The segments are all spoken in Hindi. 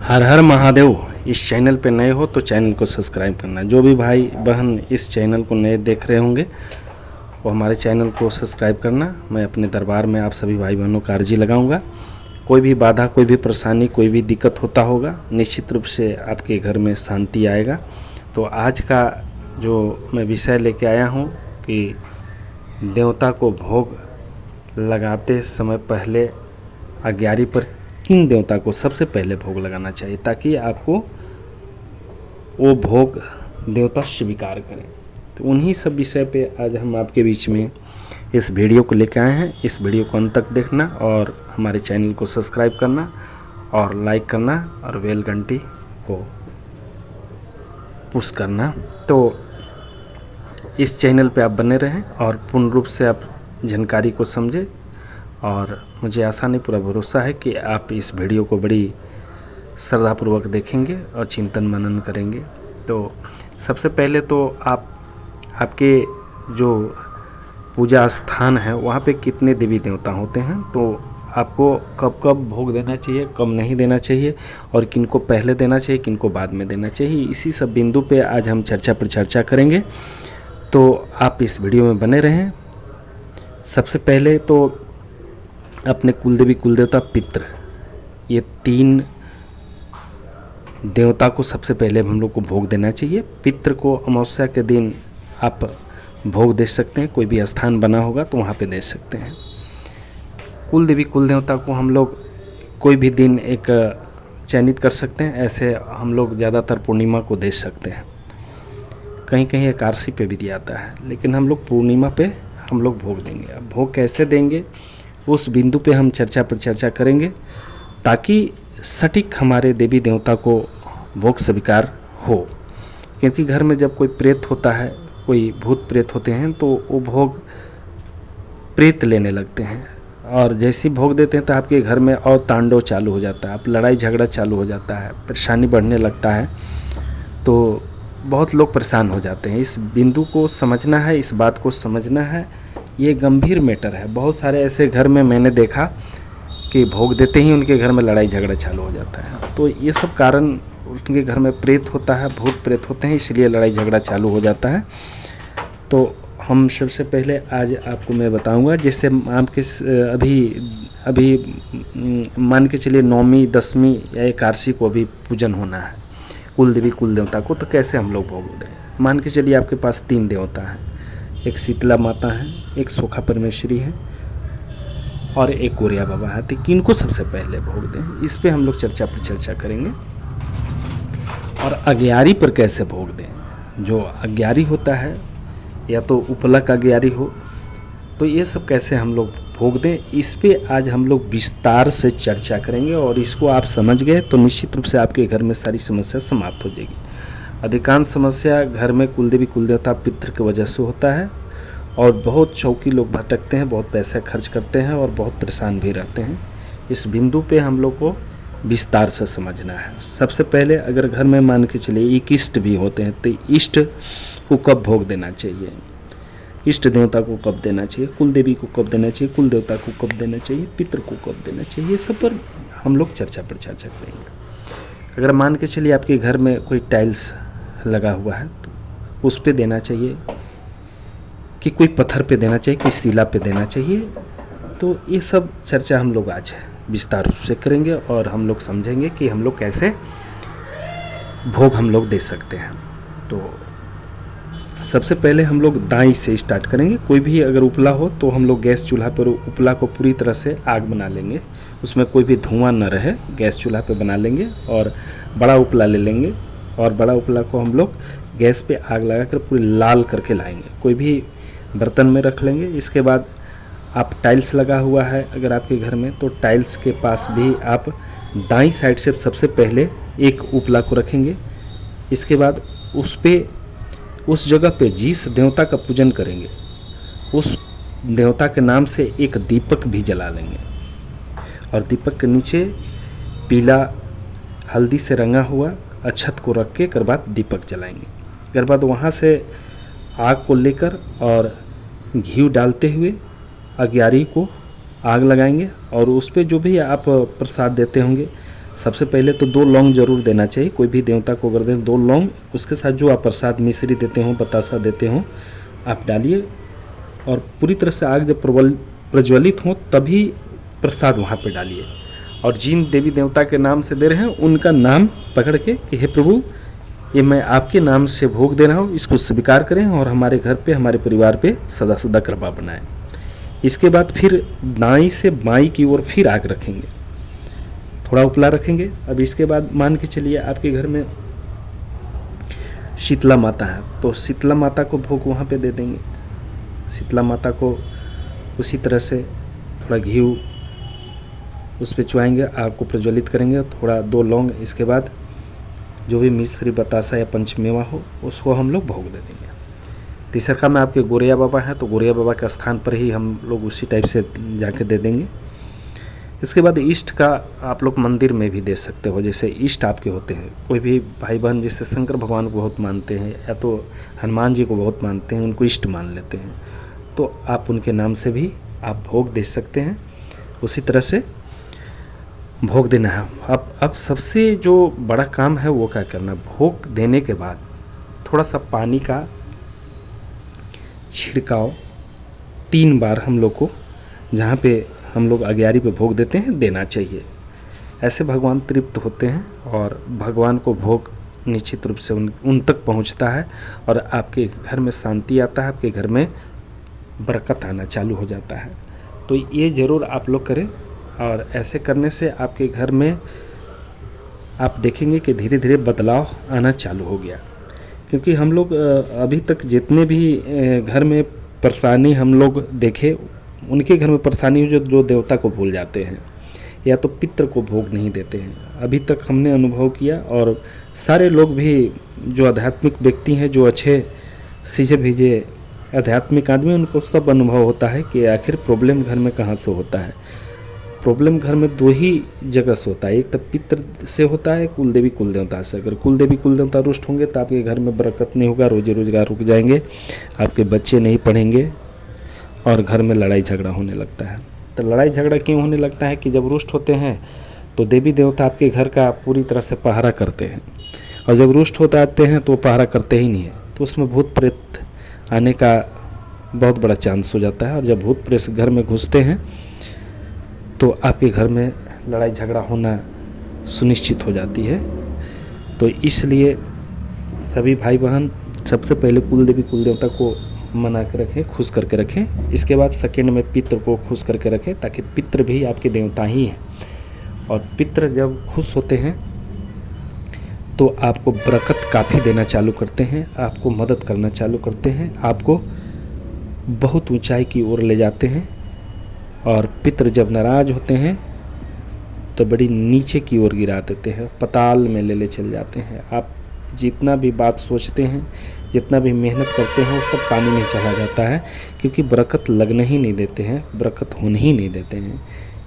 हर हर महादेव। इस चैनल पे नए हो तो चैनल को सब्सक्राइब करना। जो भी भाई बहन इस चैनल को नए देख रहे होंगे वो हमारे चैनल को सब्सक्राइब करना। मैं अपने दरबार में आप सभी भाई बहनों का अर्जी लगाऊंगा। कोई भी बाधा, कोई भी परेशानी, कोई भी दिक्कत होता होगा, निश्चित रूप से आपके घर में शांति आएगा। तो आज का जो मैं विषय लेके आया हूँ कि देवता को भोग लगाते समय पहले अग्यारी पर किन देवता को सबसे पहले भोग लगाना चाहिए ताकि आपको वो भोग देवता स्वीकार करें। तो उन्हीं सब विषय पे आज हम आपके बीच में इस वीडियो को लेकर आए हैं। इस वीडियो को अंत तक देखना और हमारे चैनल को सब्सक्राइब करना और लाइक करना और बेल घंटी को पुश करना। तो इस चैनल पे आप बने रहें और पूर्ण रूप से आप जानकारी को समझें। और मुझे आशा नहीं, पूरा भरोसा है कि आप इस वीडियो को बड़ी श्रद्धापूर्वक देखेंगे और चिंतन मनन करेंगे। तो सबसे पहले तो आपके जो पूजा स्थान है वहाँ पे कितने देवी देवता होते हैं, तो आपको कब कब भोग देना चाहिए, कब नहीं देना चाहिए और किनको पहले देना चाहिए, किनको बाद में देना चाहिए, इसी सब बिंदु पे आज हम चर्चा पर चर्चा करेंगे। तो आप इस वीडियो में बने रहें। सबसे पहले तो अपने कुलदेवी, कुलदेवता, पितृ, ये तीन देवता को सबसे पहले हम लोग को भोग देना चाहिए। पितृ को अमावस्या के दिन आप भोग दे सकते हैं, कोई भी स्थान बना होगा तो वहाँ पे दे सकते हैं। कुलदेवी, कुलदेवता को हम लोग कोई भी दिन एक चयनित कर सकते हैं। ऐसे हम लोग ज़्यादातर पूर्णिमा को दे सकते हैं, कहीं कहीं एकादशी पे भी दिया जाता है, लेकिन हम लोग पूर्णिमा पे हम लोग भोग देंगे। अब भोग कैसे देंगे उस बिंदु पे हम चर्चा पर चर्चा करेंगे ताकि सटीक हमारे देवी देवता को भोग स्वीकार हो। क्योंकि घर में जब कोई प्रेत होता है, कोई भूत प्रेत होते हैं, तो वो भोग प्रेत लेने लगते हैं और जैसे भोग देते हैं तो आपके घर में और तांडव चालू हो जाता है, आप लड़ाई झगड़ा चालू हो जाता है, परेशानी बढ़ने लगता है। तो बहुत लोग परेशान हो जाते हैं। इस बिंदु को समझना है, इस बात को समझना है। ये गंभीर मैटर है। बहुत सारे ऐसे घर में मैंने देखा कि भोग देते ही उनके घर में लड़ाई झगड़ा चालू हो जाता है। तो ये सब कारण उनके घर में प्रेत होता है, भूत प्रेत होते हैं, इसलिए लड़ाई झगड़ा चालू हो जाता है। तो हम सबसे पहले आज आपको मैं बताऊंगा, जैसे आपके अभी मान के चलिए नौवीं, दसवीं या एकादशी को अभी पूजन होना है कुलदेवी, कुलदेवता को, तो कैसे हम लोग भोग दें। मान के चलिए आपके पास तीन देवता हैं, एक शीतला माता है, एक सोखा परमेश्वरी है और एक गोरिया बाबा है। तो किनको सबसे पहले भोग दें, इस पे हम लोग चर्चा पर चर्चा करेंगे। और अग्यारी पर कैसे भोग दें। जो अग्यारी होता है या तो उपलक अग्यारी हो, तो ये सब कैसे हम लोग भोग दें, इस पे आज हम लोग विस्तार से चर्चा करेंगे। और इसको आप समझ गए तो निश्चित रूप से आपके घर में सारी समस्या समाप्त हो जाएगी। अधिकांश समस्या घर में कुलदेवी, कुलदेवता, पितृ की वजह से होता है और बहुत चौकी लोग भटकते हैं, बहुत पैसा खर्च करते हैं और बहुत परेशान भी रहते हैं। इस बिंदु पे हम लोग को विस्तार से समझना है। सबसे पहले अगर घर में मान के चलिए एक इष्ट भी होते हैं, तो इष्ट को कब भोग देना चाहिए, इष्ट देवता को कब देना चाहिए, कुलदेवी को कब देना चाहिए, कुलदेवता को कब देना चाहिए, पितृ को कब देना चाहिए, सब पर हम लोग चर्चा पर चर्चा करेंगे। अगर मान के चलिए आपके घर में कोई टाइल्स लगा हुआ है तो उस पे देना चाहिए कि कोई पत्थर पे देना चाहिए, कोई शिला पे देना चाहिए, तो ये सब चर्चा हम लोग आज विस्तार रूप से करेंगे और हम लोग समझेंगे कि हम लोग कैसे भोग हम लोग दे सकते हैं। तो सबसे पहले हम लोग दाई से स्टार्ट करेंगे। कोई भी अगर उपला हो तो हम लोग गैस चूल्हा पर उपला को पूरी तरह से आग बना लेंगे, उसमें कोई भी धुआं न रहे, गैस चूल्हा पे बना लेंगे और बड़ा उपला ले लेंगे और बड़ा उपला को हम लोग गैस पे आग लगाकर पूरी लाल करके लाएंगे, कोई भी बर्तन में रख लेंगे। इसके बाद आप टाइल्स लगा हुआ है अगर आपके घर में, तो टाइल्स के पास भी आप दाईं साइड से सबसे पहले एक उपला को रखेंगे। इसके बाद उस जगह पे जिस देवता का पूजन करेंगे उस देवता के नाम से एक दीपक भी जला लेंगे और दीपक के नीचे पीला हल्दी से रंगा हुआ अक्षत को रख के कर बाद दीपक जलाएंगे। कर बाद वहाँ से आग को लेकर और घी डालते हुए अग्यारी को आग लगाएंगे और उस पर जो भी आप प्रसाद देते होंगे, सबसे पहले तो 2 लौंग जरूर देना चाहिए। कोई भी देवता को अगर दें 2 लौंग, उसके साथ जो आप प्रसाद मिश्री देते हो, बतासा देते हो, आप डालिए और पूरी तरह से आग जब प्रज्वलित हो तभी प्रसाद वहाँ पे डालिए। और जिन देवी देवता के नाम से दे रहे हैं उनका नाम पकड़ के कि हे प्रभु, ये मैं आपके नाम से भोग दे रहा हूँ, इसको स्वीकार करें और हमारे घर पे, हमारे परिवार पे सदा सदा कृपा बनाएं। इसके बाद फिर दाई से बाई की ओर फिर आग रखेंगे, थोड़ा उपला रखेंगे। अब इसके बाद मान के चलिए आपके घर में शीतला माता है, तो शीतला माता को भोग वहाँ पे दे देंगे। शीतला माता को उसी तरह से थोड़ा घी उस पर चुआएंगे, आग को प्रज्वलित करेंगे, थोड़ा 2 लौंग, इसके बाद जो भी मिश्री, बतासा या पंचमेवा हो उसको हम लोग भोग दे देंगे। तीसरा में आपके गोरिया बाबा हैं, तो गोरिया बाबा के स्थान पर ही हम लोग उसी टाइप से जाके दे देंगे। इसके बाद इष्ट का आप लोग मंदिर में भी दे सकते हो। जैसे इष्ट आपके होते हैं, कोई भी भाई बहन जैसे शंकर भगवान को बहुत मानते हैं या तो हनुमान जी को बहुत मानते हैं, उनको इष्ट मान लेते हैं, तो आप उनके नाम से भी आप भोग दे सकते हैं। उसी तरह से भोग देना है। अब सबसे जो बड़ा काम है वो क्या करना, भोग देने के बाद थोड़ा सा पानी का छिड़काव 3 बार हम लोग को, जहाँ पे हम लोग अग्यारी पे भोग देते हैं, देना चाहिए। ऐसे भगवान तृप्त होते हैं और भगवान को भोग निश्चित रूप से उन तक पहुंचता है और आपके घर में शांति आता है, आपके घर में बरकत आना चालू हो जाता है। तो ये ज़रूर आप लोग करें और ऐसे करने से आपके घर में आप देखेंगे कि धीरे धीरे बदलाव आना चालू हो गया। क्योंकि हम लोग अभी तक जितने भी घर में परेशानी हम लोग देखे, उनके घर में परेशानी हो जो देवता को भूल जाते हैं या तो पितृ को भोग नहीं देते हैं। अभी तक हमने अनुभव किया और सारे लोग भी जो आध्यात्मिक व्यक्ति हैं, जो अच्छे सीधे भीजे आध्यात्मिक आदमी, उनको सब अनुभव होता है कि आखिर प्रॉब्लम घर में कहाँ से होता है। प्रॉब्लम घर में 2 ही जगह से होता है, एक तो पितृ से होता है, कुल देवी कुल देवता से। अगर कुल देवी कुल देवता रुष्ट होंगे तो आपके घर में बरकत नहीं होगा, रोजी रोजगार रुक जाएंगे, आपके बच्चे नहीं पढ़ेंगे और घर में लड़ाई झगड़ा होने लगता है। तो लड़ाई झगड़ा क्यों होने लगता है कि जब रुष्ट होते हैं तो देवी देवता आपके घर का पूरी तरह से पहरा करते हैं, और जब रुष्ट होते आते हैं तो पहरा करते ही नहीं है, तो उसमें भूत प्रेत आने का बहुत बड़ा चांस हो जाता है। और जब भूत प्रेत घर में घुसते हैं तो आपके घर में लड़ाई झगड़ा होना सुनिश्चित हो जाती है। तो इसलिए सभी भाई बहन सबसे पहले कुल देवी कुल देवता को मना के रखें, खुश करके रखें। इसके बाद सेकंड में पितृ को खुश करके रखें, ताकि पितृ भी आपके देवता ही हैं। और पितृ जब खुश होते हैं तो आपको बरकत काफ़ी देना चालू करते हैं, आपको मदद करना चालू करते हैं, आपको बहुत ऊंचाई की ओर ले जाते हैं। और पितृ जब नाराज़ होते हैं तो बड़ी नीचे की ओर गिरा देते हैं, पताल में ले चल जाते हैं। आप जितना भी बात सोचते हैं, जितना भी मेहनत करते हैं, वो सब पानी में चला जाता है, क्योंकि बरकत लगने ही नहीं देते हैं, बरकत होने ही नहीं देते हैं।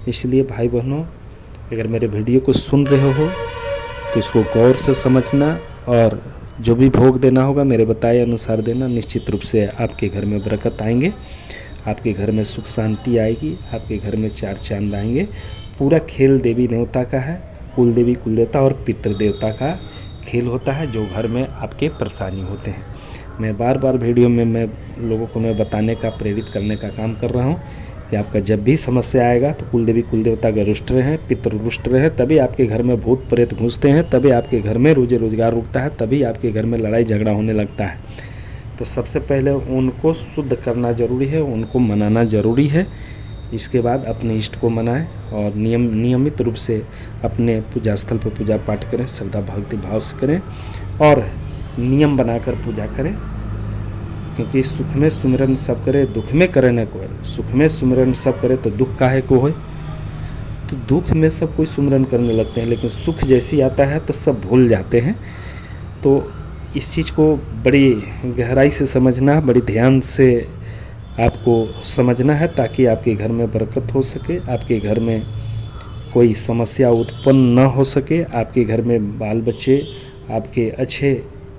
इसलिए भाई बहनों, अगर मेरे वीडियो को सुन रहे हो तो इसको गौर से समझना और जो भी भोग देना होगा मेरे बताए अनुसार देना। निश्चित रूप से आपके घर में बरकत आएंगे, आपके घर में सुख शांति आएगी, आपके घर में 4 चांद आएंगे। पूरा खेल देवी देवता का है, कुल देवी कुल देवता और पितृ देवता का खेल होता है, जो घर में आपके परेशानी होते हैं। मैं बार बार वीडियो में मैं लोगों को मैं बताने का, प्रेरित करने का काम कर रहा हूँ कि आपका जब भी समस्या आएगा तो कुल देवी कुल देवता का रुष्ट रहें, पितृ रुष्ट रहें, तभी आपके घर में भूत प्रेत घुसते हैं, तभी आपके घर में रोजी रोजगार रुकता है, तभी आपके घर में लड़ाई झगड़ा होने लगता है। तो सबसे पहले उनको शुद्ध करना ज़रूरी है, उनको मनाना ज़रूरी है। इसके बाद अपने इष्ट को मनाएं और नियमित रूप से अपने पूजा स्थल पर पूजा पाठ करें, श्रद्धा भक्ति भाव से करें और नियम बनाकर पूजा करें। क्योंकि सुख में सुमिरन सब करे, दुख में करे न कोई। सुख में सुमिरन सब करे तो दुख काहे को होए। तो दुख में सब कोई सुमिरन करने लगते हैं, लेकिन सुख जैसी आता है तो सब भूल जाते हैं। तो इस चीज़ को बड़ी गहराई से समझना, बड़ी ध्यान से आपको समझना है, ताकि आपके घर में बरकत हो सके, आपके घर में कोई समस्या उत्पन्न न हो सके, आपके घर में बाल बच्चे आपके अच्छे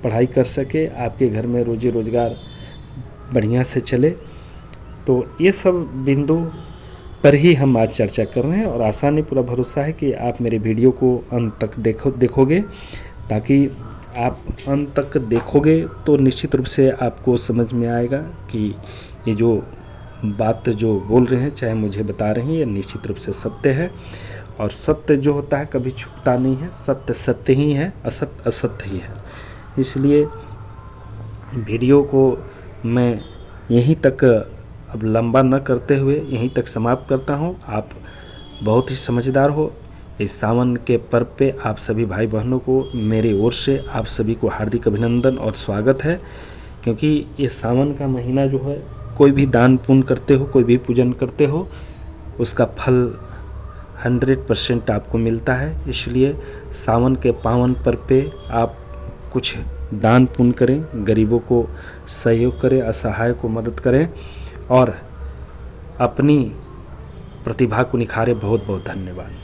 पढ़ाई कर सके, आपके घर में रोजी रोजगार बढ़िया से चले। तो ये सब बिंदु पर ही हम आज चर्चा कर रहे हैं और आशा नहीं पूरा भरोसा है कि आप मेरे वीडियो को अंत तक देखोगे, ताकि आप अंत तक देखोगे तो निश्चित रूप से आपको समझ में आएगा कि ये जो बात जो बोल रहे हैं, चाहे मुझे बता रहे हैं, ये निश्चित रूप से सत्य है। और सत्य जो होता है कभी छुपता नहीं है, सत्य सत्य ही है, असत्य असत्य ही है। इसलिए वीडियो को मैं यहीं तक अब लंबा न करते हुए यहीं तक समाप्त करता हूँ। आप बहुत ही समझदार हो। इस सावन के पर्व पे आप सभी भाई बहनों को मेरी ओर से आप सभी को हार्दिक अभिनंदन और स्वागत है, क्योंकि ये सावन का महीना जो है, कोई भी दान पुण्य करते हो, कोई भी पूजन करते हो, उसका फल 100% आपको मिलता है। इसलिए सावन के पावन पर्व पे आप कुछ दान पुण्य करें, गरीबों को सहयोग करें, असहाय को मदद करें और अपनी प्रतिभा को निखारें। बहुत बहुत धन्यवाद।